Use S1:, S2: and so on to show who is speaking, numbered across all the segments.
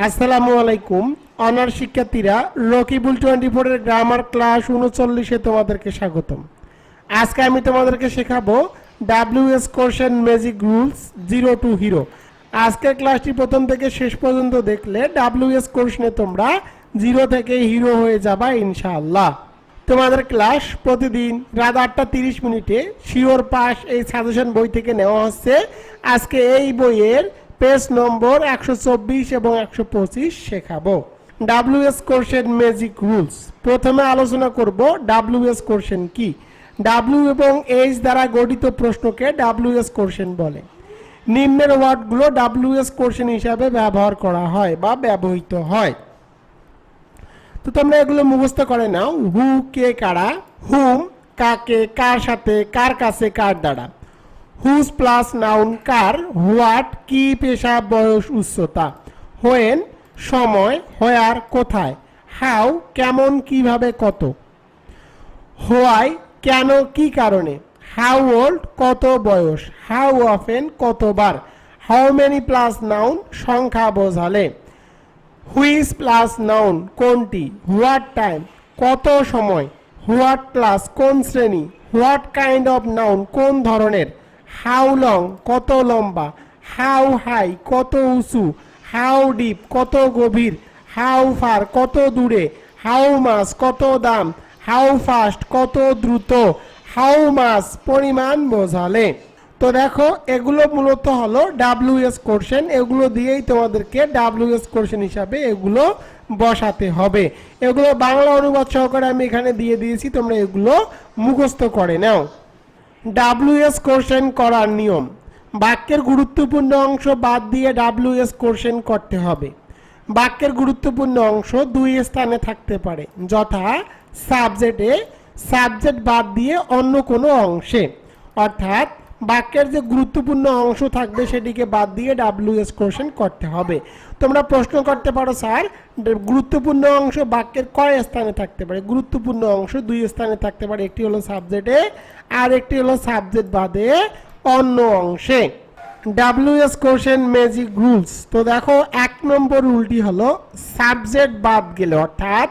S1: আসসালামু আলাইকুম অনার শিক্ষার্থীরা রকিবুল 24 এর গ্রামার ক্লাস 39 এ তোমাদেরকে স্বাগতম। আজকে আমি তোমাদেরকে শেখাবো WS question magic rules 0 two hero. আজকের ক্লাসটি প্রথম থেকে শেষ পর্যন্ত দেখলে WS কোশ্চেনে তোমরা 0 থেকে হিরো হয়ে যাবা ইনশাআল্লাহ। তোমাদের ক্লাস প্রতিদিন রাত 8:30 মিনিটে শিওর পাস এই সাজেশন বই থেকে নেওয়া হচ্ছে। আজকে এই বইয়ের পেজ নম্বর 124 এবং 125 শেখাবো। WS question magic rules. প্রথমে আলোচনা করব WS কোশ্চেন কি। W এবং H দ্বারা গঠিত প্রশ্নকে WS কোশ্চেন বলে। নিম্নের ওয়ার্ডগুলো WS কোশ্চেন হিসাবে ব্যবহার করা হয় বা ব্যবহৃত হয়। তো তোমরা এগুলো মুখস্থ করে নাও। হু কে কারা, হুম কাকে, কার সাথে, কার কাছে, কার দ্বারা। হুজ প্লাস নাউন কার, হোয়াট কি, পেশা, বয়স, উচ্চতা। হোয়েন সময়, হোয়ার কোথায়, হাউ কেমন, কিভাবে, কত। হোয়াই কেন, কি কারণে। হাউ ওল্ড কত বয়স, হাউ অফেন কতবার। হাউ মেনি প্লাস নাউন সংখ্যা বোঝালে। হুইচ প্লাস নাউন কোনটি। হোয়াট টাইম কত সময়। হোয়াট ক্লাস কোন শ্রেণী। হোয়াট কাইন্ড অফ নাউন কোন ধরনের। হাউ লং কত লম্বা। হাউ হাই কত উঁচু। হাউ ডিপ কত গভীর। হাউ ফার কত দূরে। হাউ মাস কত দাম। হাউ ফাস্ট কত দ্রুত। হাউ মাস পরিমাণ বোঝালে। তো দেখো এগুলো মূলত হলো WS কোশ্চেন। এগুলো দিয়েই তোমাদেরকে WS কোশ্চেন হিসাবে এগুলো বসাতে হবে। এগুলো বাংলা অনুবাদ সহকারে আমি এখানে দিয়ে দিয়েছি, তোমরা এগুলো মুখস্থ করে নাও। WS কোশ্চেন করার নিয়ম। বাক্যের গুরুত্বপূর্ণ অংশ বাদ দিয়ে WS কোশ্চেন করতে হবে। বাক্যের গুরুত্বপূর্ণ অংশ দুই স্থানে থাকতে পারে, যথা সাবজেক্টে, সাবজেক্ট বাদ দিয়ে অন্য কোনো অংশে। অর্থাৎ বাক্যের যে গুরুত্বপূর্ণ অংশ থাকবে সেটিকে বাদ দিয়ে WS কোশ্চেন করতে হবে। তোমরা প্রশ্ন করতে পারো, স্যার গুরুত্বপূর্ণ অংশ বাক্যের কয় স্থানে থাকতে পারে। গুরুত্বপূর্ণ অংশ দুই স্থানে থাকতে পারে, একটি হলো সাবজেক্টে আর একটি হলো সাবজেক্ট বাদে অন্য অংশে। WS question magic rules. তো দেখো 1 নম্বর রুলটি হলো সাবজেক্ট বাদ গেলে, অর্থাৎ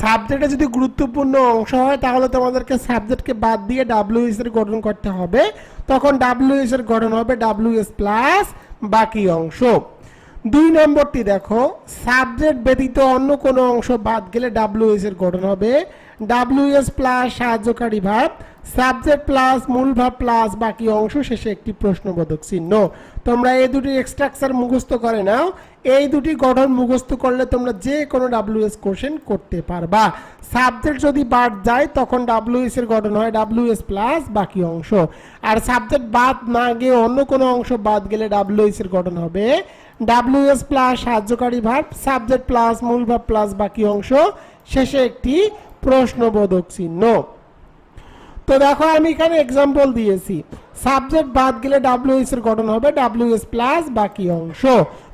S1: সাবজেক্টে যদি গুরুত্বপূর্ণ অংশ হয় তাহলে তোমাদেরকে সাবজেক্টকে বাদ দিয়ে WS এর গঠন করতে হবে। তখন WS এর গঠন হবে WS প্লাস বাকি অংশ। 2 নম্বরটি দেখো সাবজেক্ট ব্যতীত অন্য কোনো অংশ বাদ গেলে WS এর গঠন হবে WS প্লাস সাহায্যকারী ভাব, সাবজেক্ট প্লাস মূল ভাব প্লাস বাকি অংশ, শেষে একটি প্রশ্নবোধক চিহ্ন। তোমরা এই দুটি স্ট্রাকচার মুখস্থ করে নাও। এই দুটি গঠন মুখস্থ করলে তোমরা যে কোনো WS কোশ্চেন করতে পারবা। সাবজেক্ট যদি বাদ যায় তখন WS এর গঠন হয় WS প্লাস বাকি অংশ। আর সাবজেক্ট বাদ না গিয়ে অন্য কোনো অংশ বাদ গেলে WS এর গঠন হবে WS প্লাস সাহায্যকারী ভাব, সাবজেক্ট প্লাস মূল ভাব প্লাস বাকি অংশ, শেষে একটি প্রশ্নবোধক চিহ্ন। তো দেখো আমি এখানে এক্সাম্পল দিয়েছি। সাবজেক্ট বাদ গেলে WS এর গঠন হবে WS প্লাস বাকি অংশ।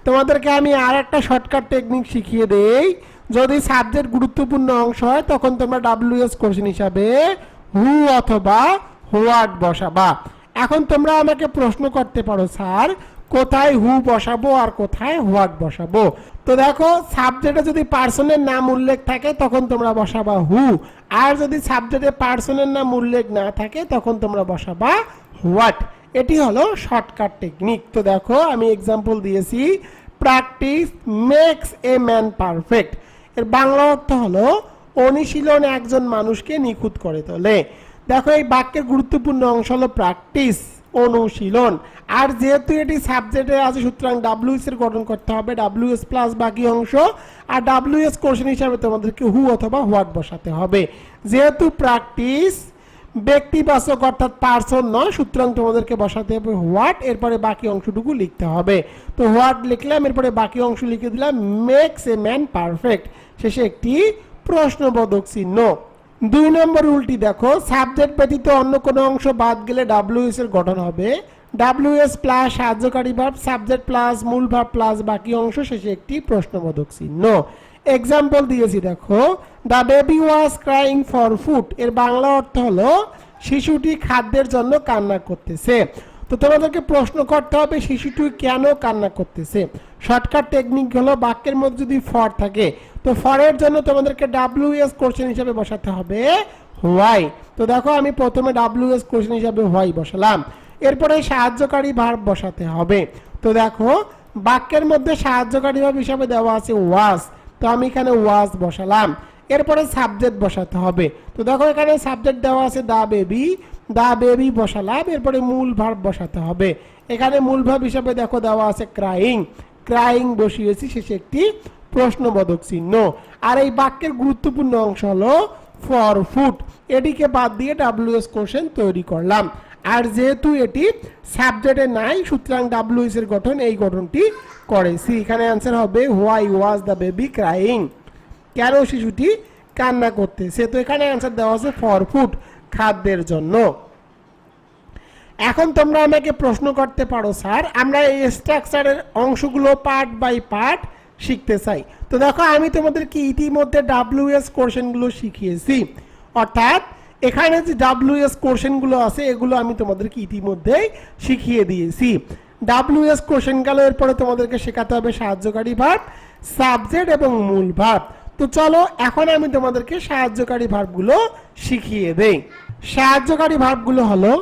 S1: তোমাদেরকে আমি আর একটা শর্টকাট টেকনিক শিখিয়ে দেই। যদি সাবজেক্ট গুরুত্বপূর্ণ অংশ হয় তখন তোমরা WS কোশ্চেন হিসাবে হু অথবা হোয়াট বসাবা। এখন তোমরা আমাকে প্রশ্ন করতে পারো, স্যার কোথায় হু বসাবো আর কোথায় হোয়াট বসাবো। তো দেখো সাবজেক্টে যদি পার্সনের নাম উল্লেখ থাকে তখন তোমরা বসাবা হু, আর যদি সাবজেক্টে পার্সনের নাম উল্লেখ না থাকে তখন তোমরা বসাবা হোয়াট। এটি হলো শর্টকাট টেকনিক। তো দেখো আমি এক্সাম্পল দিয়েছি, practice makes a man perfect. এর বাংলা অর্থ হলো অনুশীলন একজন মানুষকে নিখুঁত করে তোলে। দেখো এই বাক্যের গুরুত্বপূর্ণ অংশ হলো প্র্যাকটিস, অনুশীলন। আর যেহেতু এটি সাবজেক্টে আছে সুতরাং WS এর গঠন করতে হবে WS প্লাস বাকি অংশ। আর WS কোশ্চেন হিসাবে তোমাদেরকে হু অথবা হোয়াট বসাতে হবে। যেহেতু প্র্যাকটিস ব্যক্তিবাচক অর্থাৎ পার্সন নয় সুতরাং তোমাদেরকে বসাতে হবে হোয়াট, এরপরে বাকি অংশটুকু লিখতে হবে। তো হোয়াট লিখলাম, এরপরে বাকি অংশ লিখে দিলাম মেক্স এ ম্যান পারফেক্ট, শেষে একটি প্রশ্নবোধক চিহ্ন। 2 নম্বর রুলটি দেখো সাবজেক্ট ব্যতীত অন্য কোনো অংশ বাদ গেলে WS এর গঠন হবে WS প্লাস সাহায্যকারী ভাব, সাবজেক্ট প্লাস মূল ভাব প্লাস বাকি অংশ, শেষে একটি প্রশ্নবোধক চিহ্ন। এক্সাম্পল দিয়েছি দেখো, the baby was crying for food. এর বাংলা অর্থ হলো শিশুটি খাদ্যের জন্য কান্না করতেছে। তো তোমাদেরকে প্রশ্ন করতে হবে শিশুটি কেন কান্না করতেছে। শর্টকাট টেকনিক হলো বাক্যের মধ্যে যদি ফর থাকে তো ফরের জন্য তোমাদেরকে ডাব্লিউএস কোশ্চেন হিসাবে বসাতে হবে হোয়াই। তো দেখো আমি প্রথমে ডাব্লিউএস কোশ্চেন হিসাবে হোয়াই বসালাম, এরপরে সাহায্যকারী ভার্ব বসাতে হবে। তো দেখো বাক্যের মধ্যে সাহায্যকারী ভার্ব হিসাবে দেওয়া আছে ওয়াজ, তো আমি এখানে ওয়াজ বসালাম। এরপরে সাবজেক্ট বসাতে হবে। তো দেখো এখানে সাবজেক্ট দেওয়া আছে দা বেবি বসালাম। এরপরে মূল ভার্ব বসাতে হবে। এখানে মূল ভার্ব হিসাবে দেখো দেওয়া আছে ক্রাইং বসিয়েছি, শেষে একটি প্রশ্নবোধক চিহ্ন। আর এই বাক্যের গুরুত্বপূর্ণ অংশ হলো ফর ফুড, এটিকে বাদ দিয়ে ডাব্লিউএস কোশ্চেন তৈরি করলাম। আর যেহেতু এটি সাবজেক্টে নাই সুতরাং ডাব্লিউএস এর গঠন এই গঠনটি করেছি। এখানে অ্যান্সার হবে why was the baby crying, কেন শিশুটি কান্না করতেছে। তো এখানে অ্যান্সার দেওয়া আছে ফর ফুড, খাদ্যের জন্য। এখন তোমরা আমাকে প্রশ্ন করতে পারো স্যার আমরা এই স্ট্রাকচারের অংশগুলো পার্ট বাই পার্ট শিখতে চাই। তো দেখো আমি তোমাদেরকে ইতিমধ্যে ডাব্লিউএস কোশ্চেনগুলো শিখিয়েছি, অর্থাৎ এখানে যে ডাব্লিউএস কোশ্চেনগুলো আছে এগুলো আমি তোমাদেরকে ইতিমধ্যেই শিখিয়ে দিয়েছি। ডাব্লিউএস কোশ্চেন গেল, এরপরে তোমাদেরকে শেখাতে হবে সাহায্যকারী ভার্ব, সাবজেক্ট এবং মূল ভার্ব। তো চলো এখন আমি তোমাদেরকে সাহায্যকারী ভার্বগুলো শিখিয়ে দেই। সাহায্যকারী ভার্বগুলো হলো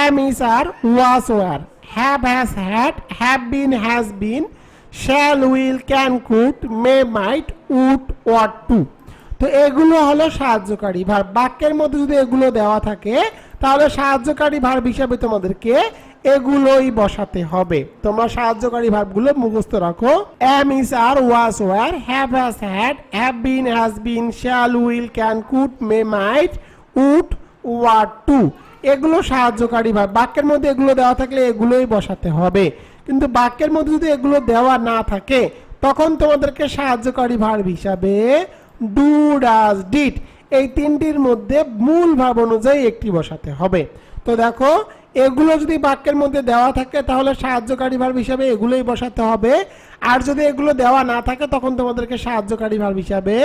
S1: am, is, are, was, were, have, has, had, have been, has been, shall, will, can, could, may, might, would, ought to। তো এগুলো হলো সাহায্যকারী ভার্ব। বাক্যের মধ্যে যদি এগুলো দেওয়া থাকে তাহলে সাহায্যকারী ভার্ব হিসাবে তোমাদেরকে এগুলোই বসাতে হবে। তোমরা সাহায্যকারী ভার্বগুলো মুখস্থ রাখো। am, is, are, was, were, have, has, had, have been, has been, shall, will, can, could, may, might, would, ought to। এগুলো সাহায্যকারী ভার্ব। বাক্যের মধ্যে এগুলো দেওয়া থাকলে এগুলোই বসাতে হবে, কিন্তু বাক্যের মধ্যে যদি এগুলো দেওয়া না থাকে তখন তোমাদেরকে সাহায্যকারী ভার্ব হিসাবে ডু, ডাজ, ডিড এই তিনটির মধ্যে মূল ভাব অনুযায়ী একটি বসাতে হবে। তো দেখো এগুলো যদি বাক্যের মধ্যে দেওয়া থাকে তাহলে সাহায্যকারী ভার্ব হিসাবে এগুলোই বসাতে হবে, আর যদি এগুলো দেওয়া না থাকে তখন তোমাদেরকে সাহায্যকারী ভার্ব হিসাবে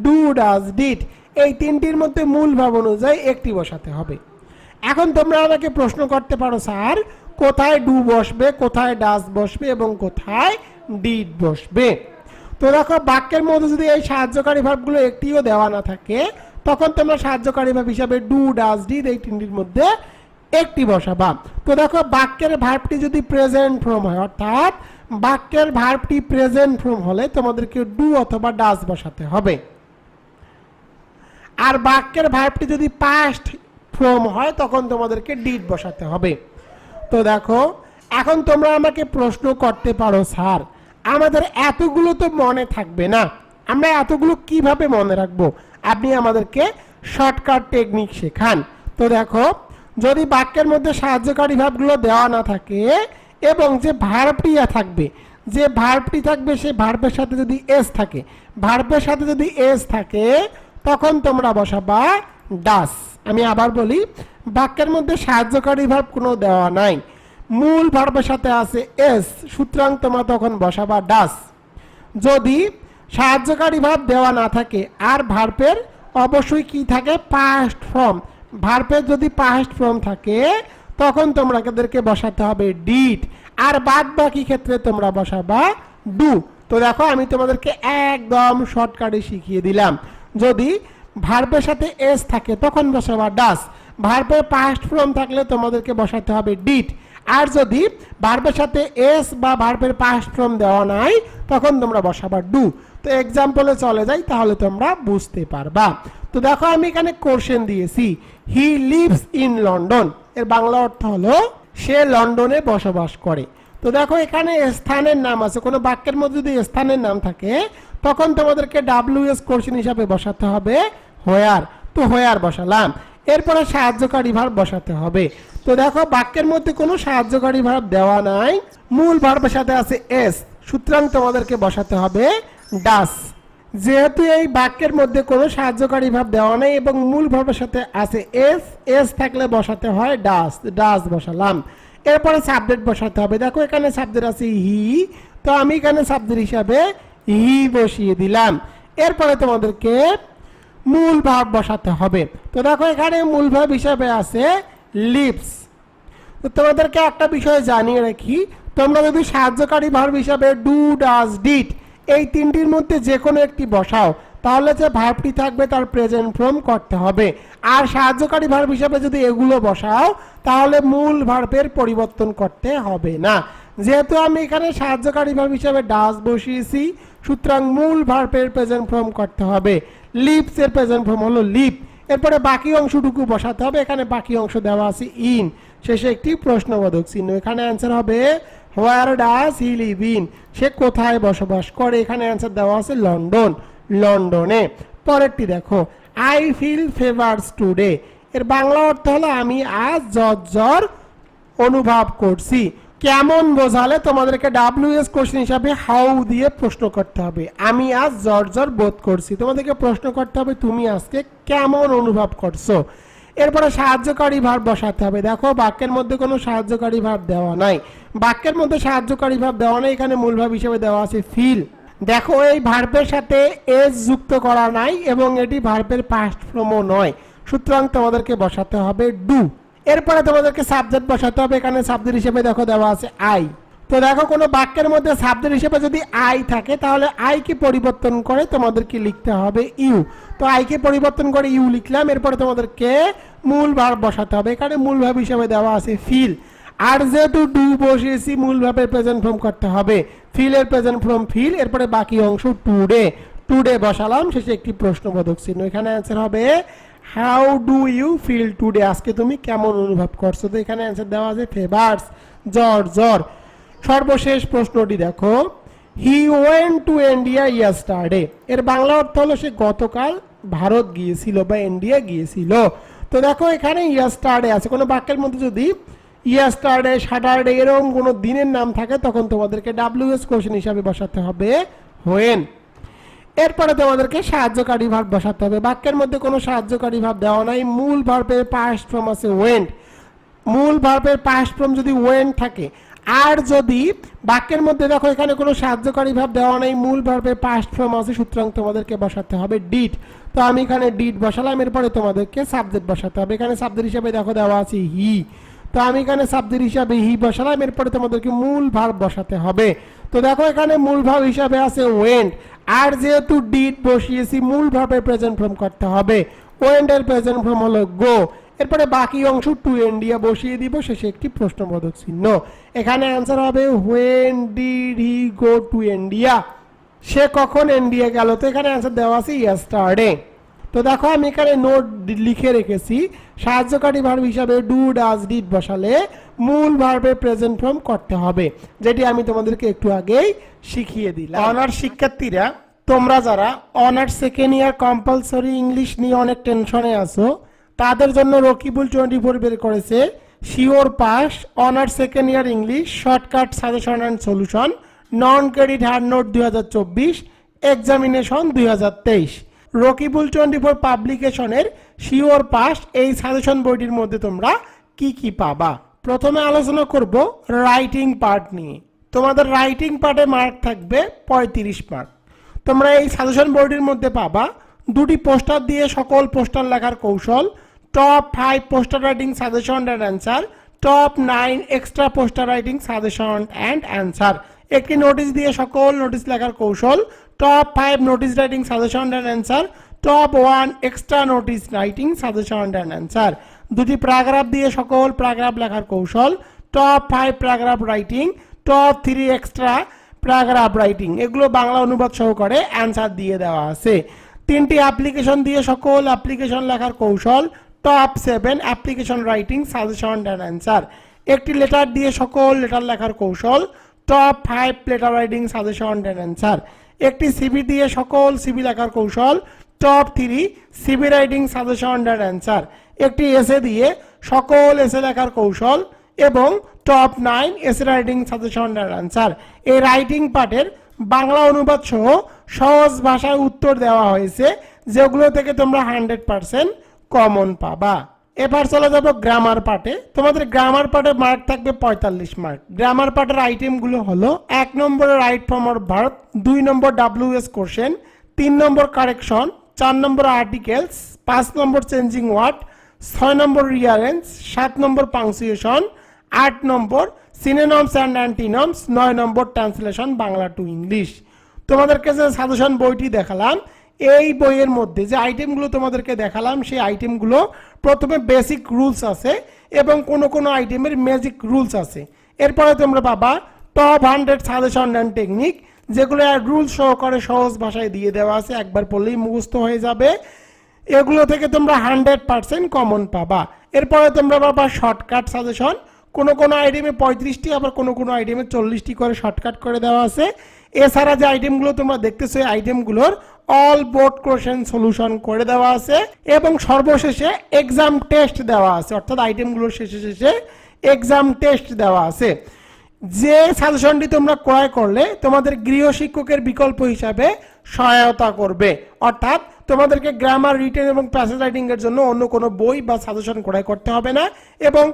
S1: ডু, ডাজ, ডিড এই তিনটির মধ্যে মূল ভাব অনুযায়ী একটি বসাতে হবে। এখন তোমরা আমাকে প্রশ্ন করতে পারো স্যার কোথায় ডু বসবে, কোথায় ডাজ বসবে এবং কোথায় ডিড বসবে। তো দেখো বাক্যের মধ্যে যদি এই সাহায্যকারী ভার্বগুলো একটিও দেওয়া না থাকে তখন তোমরা সাহায্যকারী ভার্ব হিসাবে ডু, ডাজ, ডিড এই তিনটির মধ্যে একটি বসাবা। তো দেখো বাক্যের ভার্বটি যদি প্রেজেন্ট ফর্ম হয়, অর্থাৎ বাক্যের ভার্বটি প্রেজেন্ট ফর্ম হলে তোমাদেরকে ডু অথবা ডাজ বসাতে হবে। আর বাক্যের ভার্বটি যদি পাস্ট ফর্ম হয় তখন তোমাদেরকে ডিড বসাতে হবে। তো দেখো এখন তোমরা আমাকে প্রশ্ন করতে পারো স্যার আমাদের এতগুলো তো মনে থাকবে না, আমরা এতগুলো কিভাবে মনে রাখবো? আপনি আমাদেরকে শর্টকাট টেকনিক শেখান। তো দেখো যদি বাক্যের মধ্যে সাহায্যকারী ভার্বগুলো দেওয়া না থাকে এবং যে ভার্বটি থাকবে সেই ভার্বের সাথে যদি এস থাকে তখন তোমরা বসাবা ডাস। আমি আবার বলি বাক্যের মধ্যে সাহায্যকারী ভার্ব কোনো দেওয়া নাই, মূল ভার্বের সাথে আছে এস, সুতরাং তোমরা তখন বসাবা ডাস। যদি সাহায্যকারী ভার্ব দেওয়া না থাকে আর ভার্বের অবশ্যই কি থাকে পাস্ট ফর্ম, ভার্বের যদি পাস্ট ফর্ম থাকে তখন তোমরা এদেরকে বসাতে হবে ডিড, আর বাদ বাকি ক্ষেত্রে তোমরা বসাবা ডু। তো দেখো আমি তোমাদেরকে একদম শর্টকাটে শিখিয়ে দিলাম। যদি ভার্বের সাথে এস থাকে তখন বসাবা ডাস, ভার্বের পাস্ট ফর্ম থাকলে তোমাদেরকে বসাতে হবে ডিড, আর যদি ভার্বের সাথে এস বা ভার্বের পাস্ট ফর্ম দেওয়া নাই তখন তোমরা বসাবা ডু। তো এক্সাম্পলে চলে যাই তাহলে তোমরা বুঝতে পারবা। তো দেখো আমি এখানে কোশ্চেন দিয়েছি হি লিভস ইন লন্ডন, এর বাংলা অর্থ হলো সে লন্ডনে বসবাস করে। তো দেখো এখানে স্থানের নাম আছে, কোনো বাক্যের মধ্যে যদি স্থানের নাম থাকে তখন তোমাদেরকে ডাব্লিউএস কোশ্চেন হিসাবে বসাতে হবে হোয়ার। তো হোয়ার বসালাম, এরপরে সাহায্যকারী ভার্ব বসাতে হবে। তো দেখো বাক্যের মধ্যে কোনো সাহায্যকারী ভার্ব দেওয়া নাই, মূল ভার্বের সাথে আছে এস, সুতরাং তোমাদেরকে বসাতে হবে ডাস। যেহেতু এই বাক্যের মধ্যে কোনো সাহায্যকারী ভার্ব দেওয়া নাই এবং মূল ভার্বের সাথে আছে এস থাকলে বসাতে হয় ডাস বসালাম। এরপরে সাবজেক্ট বসাতে হবে। দেখো এখানে সাবজেক্ট আছে হি, তো আমি এখানে সাবজেক্ট হিসাবে হি বসিয়ে দিলাম। এরপরে তোমাদেরকে মূল ভার্ব বসাতে হবে। তো দেখো এখানে মূল ভার্ব হিসাবে আছে লিভস। তো তোমাদেরকে একটা বিষয় জানিয়ে রাখি, তোমরা যদি সাহায্যকারী ভার্ব হিসাবে ডু, ডাজ, ডিড এই তিনটির মধ্যে যে কোনো একটি বসাও তাহলে যে ভার্বটি থাকবে তার প্রেজেন্ট ফর্ম করতে হবে। আর সাহায্যকারী ভার্ব হিসাবে যদি এগুলো বসাও তাহলে মূল ভার্বের পরিবর্তন করতে হবে না। যেহেতু আমি এখানে সাহায্যকারী ভার্ব হিসাবে ডাজ বসিয়েছি, সুতরাং মূল ভার্বের প্রেজেন্ট ফর্ম করতে হবে। লিভস এর প্রেজেন্ট ফর্ম হলো লিভ। এরপরে বাকি অংশটুকু বসাতে হবে। এখানে বাকি অংশ দেওয়া আছে ইন, শেষে একটি প্রশ্নবোধক চিহ্ন। এখানে অ্যান্সার হবে where does he live in, সে কোথায় বসবাস করে। এখানে অ্যান্সার দেওয়া আছে লন্ডন, লন্ডনে। পরেরটি দেখো, আই ফিল ফেভারস টুডে, এর বাংলা অর্থ হলো আমি আজ জ্বর অনুভব করছি। কেমন বোঝালে তোমাদেরকে WS কোশ্চেন হিসাবে হাউ দিয়ে প্রশ্ন করতে হবে। আমি আজ জ্বর বোধ করছি, তোমাদেরকে প্রশ্ন করতে হবে তুমি আজকে কেমন অনুভব করছো। এরপরে সাহায্যকারী ভার্ব বসাতে হবে। দেখো বাক্যের মধ্যে কোনো সাহায্যকারী ভার্ব দেওয়া নাই, বাক্যের মধ্যে সাহায্যকারী ভার্ব দেওয়া নাই, এখানে মূল ভার্ব হিসেবে দেওয়া আছে ফিল। দেখো এই ভার্বের সাথে এস যুক্ত করা নাই এবং এটি ভার্বের পাস্ট ফর্মও নয়, সুতরাং তোমাদেরকে বসাতে হবে ডু। এরপরে তোমাদেরকে সাবজেক্ট বসাতে হবে। এখানে সাবজেক্ট হিসেবে দেখো দেওয়া আছে আই। তো দেখো কোনো বাক্যের মধ্যে সাবজেক্ট হিসেবে যদি আই থাকে তাহলে আই কে পরিবর্তন করে তোমাদেরকে লিখতে হবে ইউ। তো আই কে পরিবর্তন করে ইউ লিখলাম। এরপরে তোমাদেরকে মূল ভার্ব বসাতে হবে। এখানে মূল ভার্ব হিসেবে দেওয়া আছে ফিল। আর যেহেতু ডু বসিয়েছি মূল ভার্বের প্রেজেন্ট ফর্ম করতে হবে। ফিল এর প্রেজেন্ট ফর্ম ফিল, এরপরে বাকি অংশ টুডে, টুডে বসালাম, শেষে একটি প্রশ্নবোধক চিহ্ন। এখানে অ্যান্সার হবে how do you feel today, আজকে তুমি কেমন অনুভব করছো। তো এখানে অ্যান্সার দেওয়া আছে ফেভার্স, জ্বর। সর্বশেষ প্রশ্নটি দেখো, he went to India yesterday, এর বাংলা অর্থ হলো সে গতকাল ভারত গিয়েছিল বা ইন্ডিয়া গিয়েছিল। তো দেখো এখানে ইয়েস্টারডে আছে, কোনো বাক্যের মধ্যে যদি ইয়েস্টারডে, স্যাটারডে এরকম কোনো দিনের নাম থাকে তখন তোমাদেরকে WS কোশ্চেন হিসাবে বসাতে হবে হোয়েন। এরপরে তোমাদেরকে সাহায্যকারী ভার্ব বসাতে হবে। বাক্যের মধ্যে কোনো সাহায্যকারী ভার্ব দেওয়া নাই, মূল ভার্বের পাস্ট ফর্ম আছে ওয়েন্ট। মূল ভার্বের পাস্ট ফর্ম যদি ওয়েন্ট থাকে, আর যদি বাক্যের মধ্যে দেখো এখানে কোনো সাহায্যকারী ভার্ব দেওয়া নাই, মূল ভার্বের পাস্ট ফর্ম আছে, সুতরাং তোমাদেরকে বসাতে হবে ডিড। তো আমি এখানে ডিড বসালাম। এরপরে তোমাদেরকে সাবজেক্ট বসাতে হবে। এখানে সাবজেক্ট হিসাবে দেখো দেওয়া আছে হি। তো আমি এখানে সাবজেক্ট হিসাবে হি বসালাম। এরপরে তোমাদেরকে মূল ভার্ব বসাতে হবে। তো দেখো এখানে মূল ভার্ব হিসাবে আছে ওয়েন্ট, আর যেহেতু ডিড বসিয়েছি মূল ভার্বের প্রেজেন্ট ফর্ম করতে হবে। ওয়েন্ট এর প্রেজেন্ট ফর্ম হলো গো। এরপরে বাকি অংশ টু ইন্ডিয়া বসিয়ে দিব, শেষে একটি প্রশ্নবোধক চিহ্ন। এখানে অ্যান্সার হবে when did he go to India, সে কখন ইন্ডিয়া গেল। তো এখানে অ্যান্সার দেওয়া আছে ইয়েস্টারডে। তো দেখো আমি এখানে নোট লিখে রেখেছি, সাহায্যকারী ভার্ব হিসাবে ডু, ডাজ, ডিড বসালে মূল ভার্বের প্রেজেন্ট ফর্ম করতে হবে, যেটি আমি তোমাদেরকে একটু আগেই শিখিয়ে দিলাম। অনার্স শিক্ষার্থীরা, তোমরা যারা honours second year compulsory English নিয়ে অনেক টেনশনে আছো, তাদের জন্য রকিবুল 24 বের করেছে sure pass honours second year English shortcut suggestion and solution non credit hard note 2024 examination 2023। Rakibul 24 পাবলিকেশনের শিওর পাস এই সাজেশন বইটির মধ্যে তোমরা কি কি পাবা। প্রথমে আলোচনা করব রাইটিং পার্ট নিয়ে। তোমাদের রাইটিং পার্টে মার্ক থাকবে 35 মার্ক। তোমরা এই সাজেশন বইটির মধ্যে পাবা দুটি পোস্টার দিয়ে সকল পোস্টার লেখার কৌশল, top 5 poster writing suggestion and answer, top 9 extra poster writing suggestion and answer, একটি নোটিশ দিয়ে সকল নোটিশ লেখার কৌশল, top 5 notice writing suggestion and answer, top 1 extra notice writing suggestion and answer, দুটি প্যারাগ্রাফ দিয়ে সকল প্যারাগ্রাফ লেখার কৌশল, top 5 paragraph writing, top 3 extra paragraph writing, এগুলো বাংলা অনুবাদ সহকারে অ্যান্সার দিয়ে দেওয়া আছে। তিনটি অ্যাপ্লিকেশন দিয়ে সকল অ্যাপ্লিকেশন লেখার কৌশল, top 7 application writing suggestion and answer, একটি লেটার দিয়ে সকল লেটার লেখার কৌশল, top 5 letter writing suggestion and answer, একটি সিভি দিয়ে সকল সিভি লেখার কৌশল, top 3 CV writing suggestion and answer, একটি এসে দিয়ে সকল এসে লেখার কৌশল এবং top 9 essay writing suggestion and answer. এই রাইটিং পার্টের বাংলা অনুবাদ সহ সহজ ভাষায় উত্তর দেওয়া হয়েছে, যেগুলো থেকে তোমরা 100% কমন পাবা। এবার চলে যাব গ্রামার পার্টে। তোমাদের গ্রামার পার্টে মার্ক থাকবে 45 মার্ক। গ্রামার পার্টের আইটেমগুলো হলো 1 নম্বরে রাইট ফর্ম অর ভার্ব, 2 নম্বর WS কোশ্চেন, 3 নম্বর কারেকশন, 4 নম্বর আর্টিকেলস, 5 নম্বর চেঞ্জিং ওয়ার্ড, 6 নম্বর রিয়ারেন্স, 7 নম্বর পাংচুয়েশন, 8 নম্বর সিনোনিমস অ্যান্ড অ্যান্টিনমস 9 নম্বর ট্রান্সলেশন বাংলা টু ইংলিশ। তোমাদেরকে যে সাজেশন বইটি দেখালাম, এই বইয়ের মধ্যে যে আইটেমগুলো তোমাদেরকে দেখালাম, সেই আইটেমগুলো প্রথমে বেসিক রুলস আছে এবং কোন কোন আইটেমের ম্যাজিক রুলস আছে। এরপরে তোমরা পাবা টপ 100 সাজেশন অ্যান্ড টেকনিক, যেগুলো রুল সহকারে সহজ ভাষায় দিয়ে দেওয়া আছে, একবার পড়লেই মুখস্থ হয়ে যাবে। এগুলো থেকে তোমরা 100% কমন পাবা। এরপরে তোমরা পাবা শর্টকাট সাজেশন, কোনো কোনো আইটেমে 35টি, আবার কোনো কোনো আইটেমে 40টি করে শর্টকাট করে দেওয়া আছে। এছাড়া যে আইটেমগুলো তোমরা দেখতেছো, এই আইটেমগুলোর অল বোর্ড কোশ্চেন সলিউশন করে দেওয়া আছে এবং সর্বশেষে এক্সাম টেস্ট দেওয়া আছে, অর্থাৎ আইটেমগুলোর শেষে শেষে এক্সাম টেস্ট দেওয়া আছে। যে সাজেশনটি তোমরা ক্রয় করলে তোমাদের গৃহ শিক্ষকের বিকল্প হিসাবে সহায়তা করবে, অর্থাৎ তোমাদেরকে গ্রামার, রিটেন এবং প্যাসেজ রাইটিং এর জন্য অন্য কোনো বই বা সাজেশন ক্রয় করতে হবে না এবং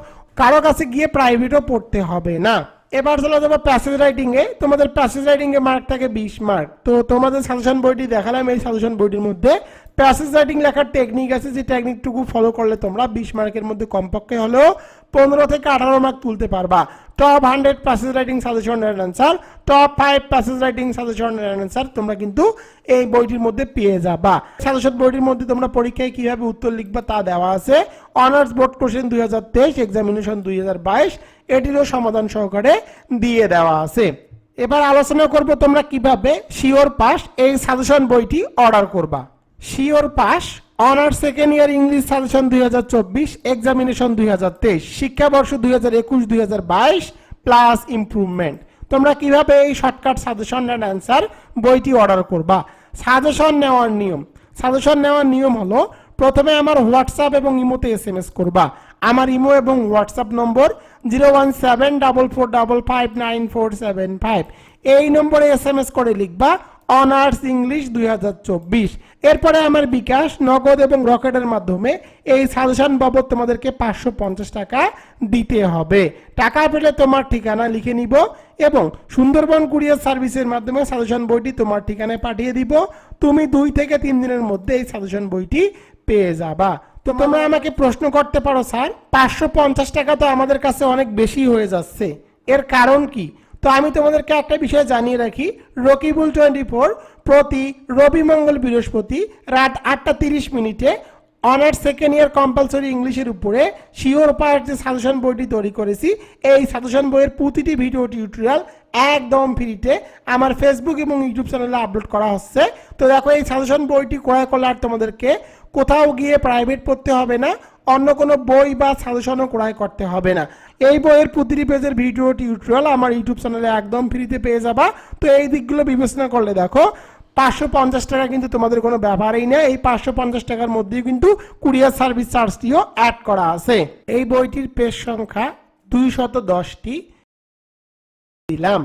S1: কারো কাছে গিয়ে প্রাইভেটও পড়তে হবে না। এবার চলে যাবো প্যাসেজ রাইটিং এ। তোমাদের প্যাসেজ রাইটিং এ মার্ক থাকে 20 মার্ক। তো তোমাদের সাজেশন বইটি দেখালাম, এই সাজেশন বইটির মধ্যে প্যাসেজ রাইটিং লেখার টেকনিক আছে, যে টেকনিকটুকু ফলো করলে তোমরা 20 মার্কের মধ্যে কমপক্ষে হলেও 15 থেকে 18 মার্ক তুলতে পারবা। টপ 100 প্যাসেজ রাইটিং সাজেশন এর answer, top 5 passage writing suggestion এর অ্যান্সার তোমরা কিন্তু এই বইটির মধ্যে পেয়ে যাবা। সাজেশন বইটির মধ্যে তোমরা পরীক্ষায় কিভাবে উত্তর লিখবা তা দেওয়া আছে। অনার্স বোর্ড কোশ্চেন 2023, এক্সামিনেশন 2022, এটিরও সমাধান সহকারে দিয়ে দেওয়া আছে। এবার আলোচনা করব তোমরা কিভাবে শিওর পাস এই সাজেশন বইটি অর্ডার করবা। Sure pass honours second year English suggestion 2024, examination 2023, শিক্ষাবর্ষ 2021-2022 প্লাস ইমপ্রুভমেন্ট। তোমরা কিভাবে এই শর্টকাট সাজেশন এন্ড অ্যান্সার বইটি অর্ডার করবা। সাজেশন নেওয়ার নিয়ম, সাজেশন নেওয়ার নিয়ম হলো প্রথমে আমার হোয়াটসঅ্যাপ এবং ইমোতে SMS করবা। আমার ইমো এবং হোয়াটসঅ্যাপ নম্বর 01744559475। এই নম্বরে SMS করে লিখবা অনার্স ইংলিশ 2024। এরপরে আমার বিকাশ, নগদ এবং রকেটের মাধ্যমে এই সাজেশন বাবদ তোমাদেরকে 550 টাকা দিতে হবে। টাকা পেলে তোমার ঠিকানা লিখে নিব এবং সুন্দরবন কুরিয়ার সার্ভিসের মাধ্যমে সাজেশন বইটি তোমার ঠিকানায় পাঠিয়ে দিব। তুমি 2 থেকে 3 দিনের মধ্যে এই সাজেশন বইটি পেয়ে যাবা। তো তোমরা আমাকে প্রশ্ন করতে পারো, স্যার 550 টাকা তো আমাদের কাছে অনেক বেশি হয়ে যাচ্ছে, এর কারণ কি? তো আমি তোমাদেরকে একটা বিষয় জানিয়ে রাখি, রকিবুল 24 প্রতি রবি, মঙ্গল, বৃহস্পতি রাত 8টা 30 মিনিটে অনার্স সেকেন্ড ইয়ার কম্পালসরি ইংলিশের উপরে শিওর পাস যে সাজেশন বইটি তৈরি করেছি, এই সাজেশন বইয়ের প্রতিটি ভিডিও টিউটোরিয়াল একদম ফ্রিতে আমার ফেসবুক এবং ইউটিউব চ্যানেলে আপলোড করা হচ্ছে। তো দেখো, এই সাজেশন বইটি ক্রয় করলে আর তোমাদেরকে কোথাও গিয়ে প্রাইভেট পড়তে হবে না, অন্য কোনো বই বা সাজেশনও ক্রয় করতে হবে না। এই বইয়ের প্রতিটি পেজের ভিডিও টিউটোরিয়াল আমার ইউটিউব চ্যানেলে একদম ফ্রিতে পেয়ে যাবা। তো এই দিকগুলো বিবেচনা করলে দেখো 550 টাকা কিন্তু তোমাদের কোনো ব্যাপারই না। এই 550 টাকার মধ্যেই কিন্তু কুরিয়ার সার্ভিস চার্জটিও অ্যাড করা আছে। এই বইটির পেজ সংখ্যা 210টি দিলাম।